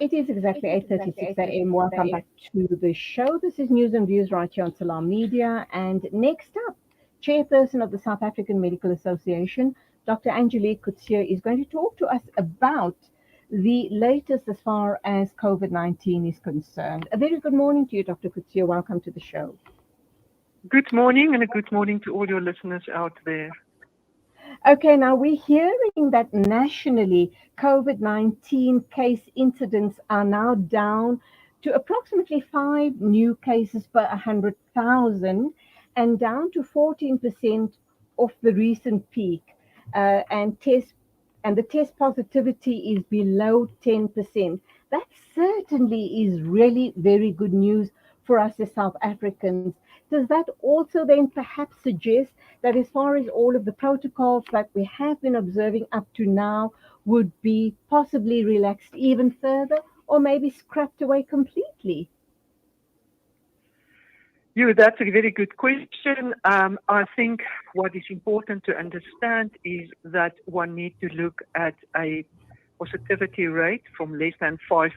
It is exactly 8:36 a.m. Welcome back to the show. This is News and Views right here on Salam Media. And next up, Chairperson of the South African Medical Association, Dr. Angelique Coetzee, is going to talk to us about the latest as far as COVID-19 is concerned. A very good morning to you, Dr. Coetzee. Welcome to the show. Good morning, and a good morning to all your listeners out there. Okay, now we're hearing that nationally COVID-19 case incidents are now down to approximately 5 new cases per 100,000 and down to 14% of the recent peak. And the test positivity is below 10%. That certainly is really very good news for us as South Africans. Does that also then perhaps suggest that as far as all of the protocols that we have been observing up to now would be possibly relaxed even further or maybe scrapped away completely? That's a very good question. I think what is important to understand is that one needs to look at a positivity rate from less than 5%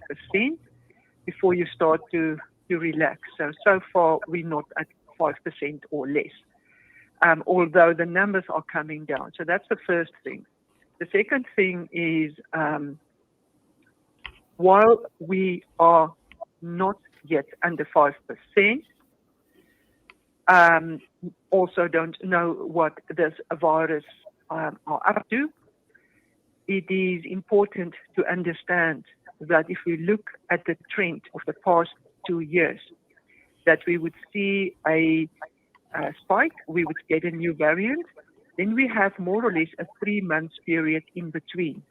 before you start to relax. So far, we're not at 5% or less, although the numbers are coming down. So that's the first thing. The second thing is, while we are not yet under 5%, also don't know what this virus are up to, it is important to understand that if we look at the trend of the past 2 years, that we would see a spike, we would get a new variant, then we have more or less a 3-month period in between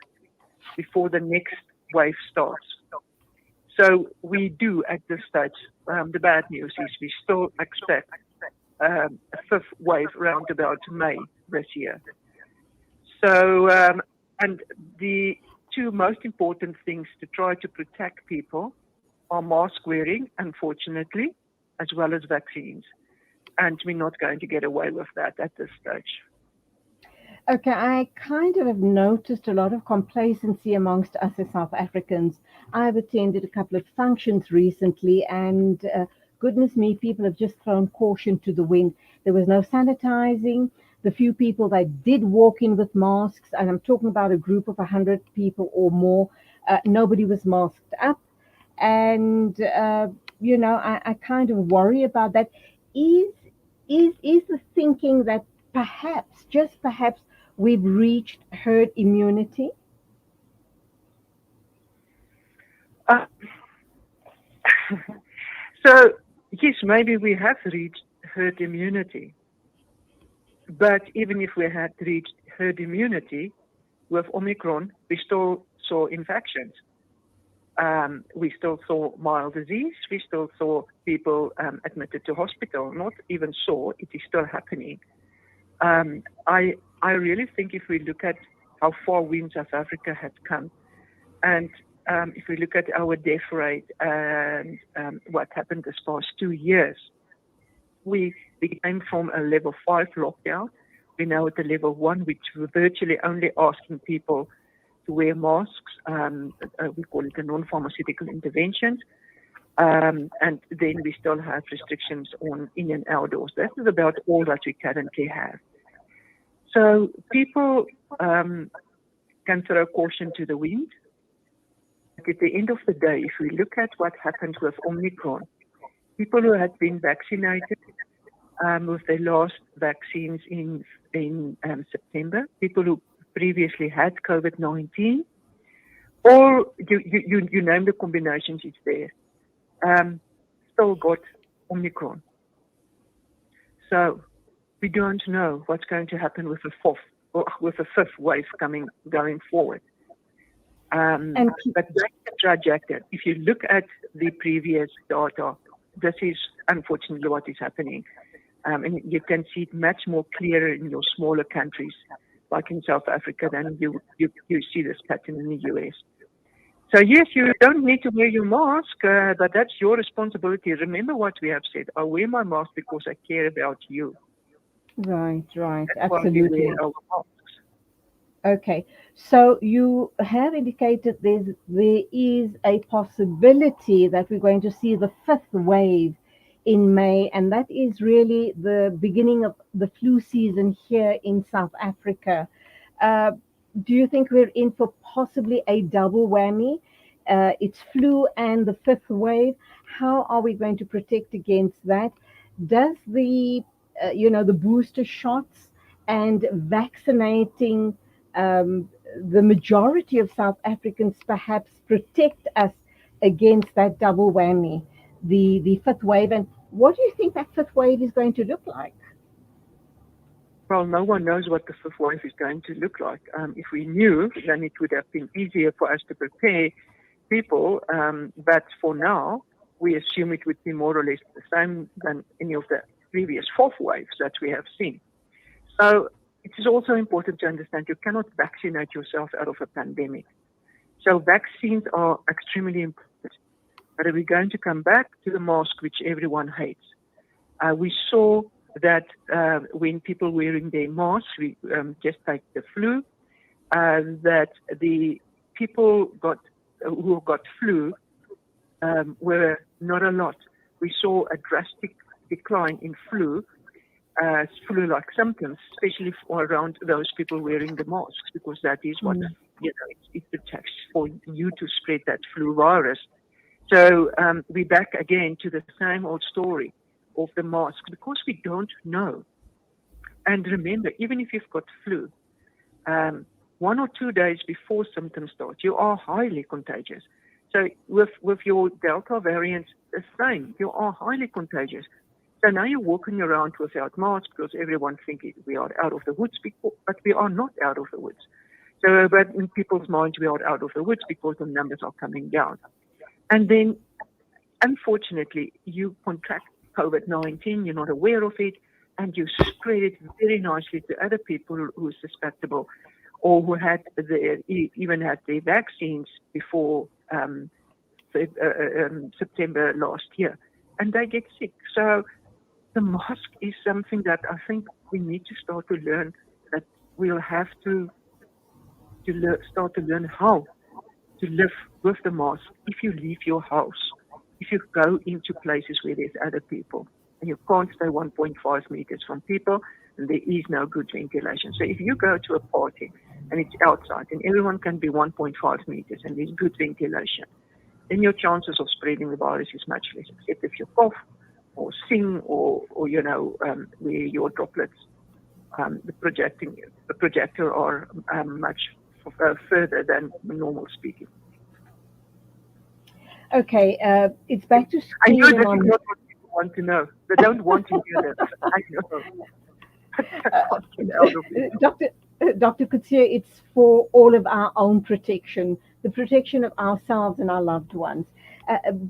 before the next wave starts. So we do at this stage, the bad news is we still expect a 5th wave around about May this year. So, and the 2 most important things to try to protect people are mask wearing, unfortunately, as well as vaccines. And we're not going to get away with that at this stage. Okay, I kind of have noticed a lot of complacency amongst us as South Africans. I've attended a couple of functions recently, and goodness me, people have just thrown caution to the wind. There was no sanitizing. The few people that did walk in with masks, and I'm talking about a group of 100 people or more, nobody was masked up. And, I kind of worry about that. Is the thinking that perhaps, just perhaps, we've reached herd immunity? So, yes, maybe we have reached herd immunity. But even if we had reached herd immunity, with Omicron, we still saw infections. We still saw mild disease. We still saw people admitted to hospital. Not even saw, it is still happening. I really think if we look at how far we in South Africa have come, and if we look at our death rate and what happened this past 2 years, we came from a level 5 lockdown. We're now at the level 1, which we're virtually only asking people to wear masks. We call it the non-pharmaceutical interventions. And then we still have restrictions on in and outdoors. That is about all that we currently have. So people can throw caution to the wind. But at the end of the day, if we look at what happened with Omicron, people who had been vaccinated with their last vaccines in September, people who previously had COVID-19, or you name the combinations, it's there, still got Omicron. So we don't know what's going to happen with a fifth wave going forward. But that's the trajectory. If you look at the previous data, this is unfortunately what is happening. And you can see it much more clearer in your smaller countries, like in South Africa, than you see this pattern in the US. So yes, you don't need to wear your mask, but that's your responsibility. Remember what we have said. I wear my mask because I care about you. Right, That's absolutely. why we wear our masks. Okay, so you have indicated there is a possibility that we're going to see the fifth wave in May, and that is really the beginning of the flu season here in South Africa. Uh, do you think we're in for possibly a double whammy? It's flu and the fifth wave. How are we going to protect against that? Does the booster shots and vaccinating the majority of South Africans perhaps protect us against that double whammy, the fifth wave? And what do you think that fifth wave is going to look like? Well, no one knows what the fifth wave is going to look like. If we knew, then it would have been easier for us to prepare people. But for now, we assume it would be more or less the same than any of the previous fourth waves that we have seen. So it is also important to understand you cannot vaccinate yourself out of a pandemic. So vaccines are extremely important. But are we going to come back to the mask, which everyone hates? We saw that when people wearing their masks, we just take the flu, that the people who got flu were not a lot. We saw a drastic decline in flu-like symptoms, especially around those people wearing the masks, because that is what it protects for you to spread that flu virus. So we're back again to the same old story of the mask, because we don't know. And remember, even if you've got flu, 1 or 2 days before symptoms start, you are highly contagious. So with your Delta variant, the same, you are highly contagious. So now you're walking around without masks because everyone thinks we are out of the woods, but we are not out of the woods. So, but in people's minds, we are out of the woods because the numbers are coming down. And then, unfortunately, you contract COVID-19, you're not aware of it, and you spread it very nicely to other people who are susceptible or who even had their vaccines before September last year, and they get sick. So the mask is something that I think we need to start to learn, that we'll have to start to learn how to live with the mask if you leave your house, if you go into places where there's other people and you can't stay 1.5 meters from people and there is no good ventilation. So if you go to a party and it's outside and everyone can be 1.5 meters and there's good ventilation, then your chances of spreading the virus is much less, except if you cough or sing or where your droplets, the projector are much further than normal speaking. Okay, it's back to school. I know this is not what people want to know. They don't want to hear that. I know. Dr. Coetzee, it's for all of our own protection, the protection of ourselves and our loved ones.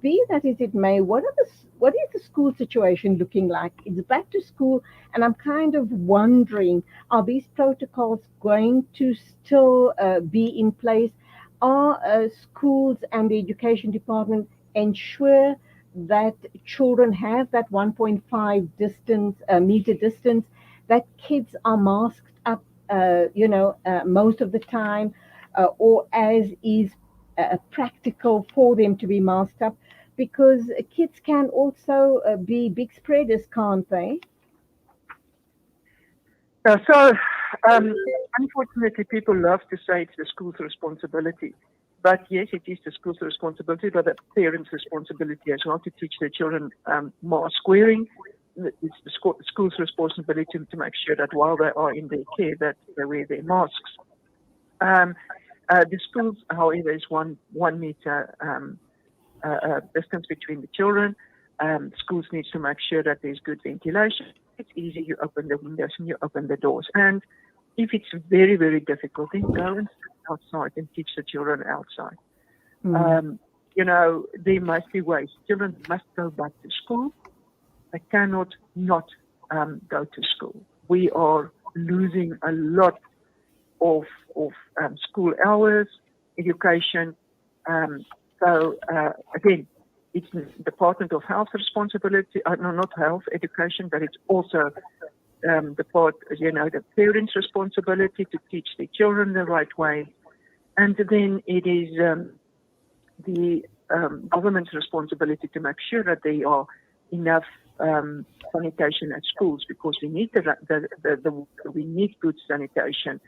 Be that as it may, what is the school situation looking like? It's back to school, and I'm kind of wondering, are these protocols going to still be in place? Are schools and the education department ensure that children have that 1.5 meter distance, that kids are masked up, most of the time, or as is practical for them to be masked up, because kids can also be big spreaders, can't they? So, unfortunately, people love to say it's the school's responsibility. But yes, it is the school's responsibility, but the parents' responsibility as well to teach their children mask wearing. It's the school's responsibility to make sure that while they are in their care, that they wear their masks. The schools, however, is one meter distance between the children. Schools need to make sure that there's good ventilation. It's easy, you open the windows and you open the doors. And if it's very, very difficult, then go and sit outside and teach the children outside. There must be ways. Children must go back to school. They cannot not go to school. We are losing a lot of school hours, education. So again, it's the Department of Health responsibility, not health, education, but it's also the part, the parents' responsibility to teach their children the right way. And then it is the government's responsibility to make sure that there are enough sanitation at schools, because we need we need good sanitation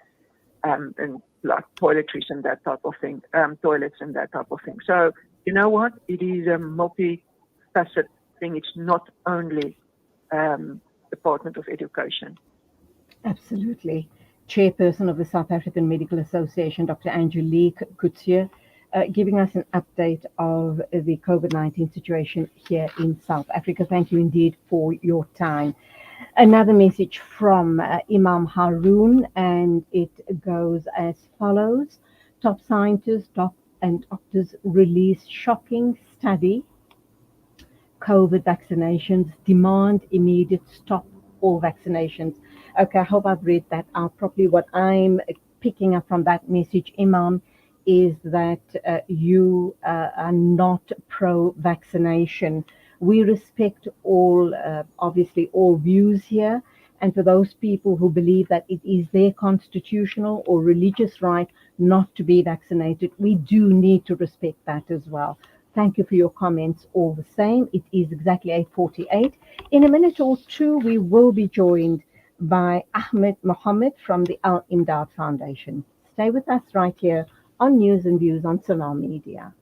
and like toiletries and that type of thing, toilets and that type of thing. So you know what? It is a multi-faceted thing. It's not only Department of Education. Absolutely. Chairperson of the South African Medical Association, Dr. Angelique Coetzee, giving us an update of the COVID-19 situation here in South Africa. Thank you indeed for your time. Another message from Imam Haroon, and it goes as follows. Top scientists and doctors release shocking study. COVID vaccinations, demand immediate stop all vaccinations. Okay, I hope I've read that out properly. What I'm picking up from that message, Imam, is that you are not pro-vaccination. We respect all, obviously, all views here. And for those people who believe that it is their constitutional or religious right not to be vaccinated, we do need to respect that as well. Thank you for your comments all the same. It is exactly 8:48. In a minute or two, we will be joined by Ahmed Mohammed from the Al Imdad Foundation. Stay with us right here on News and Views on Salam Media.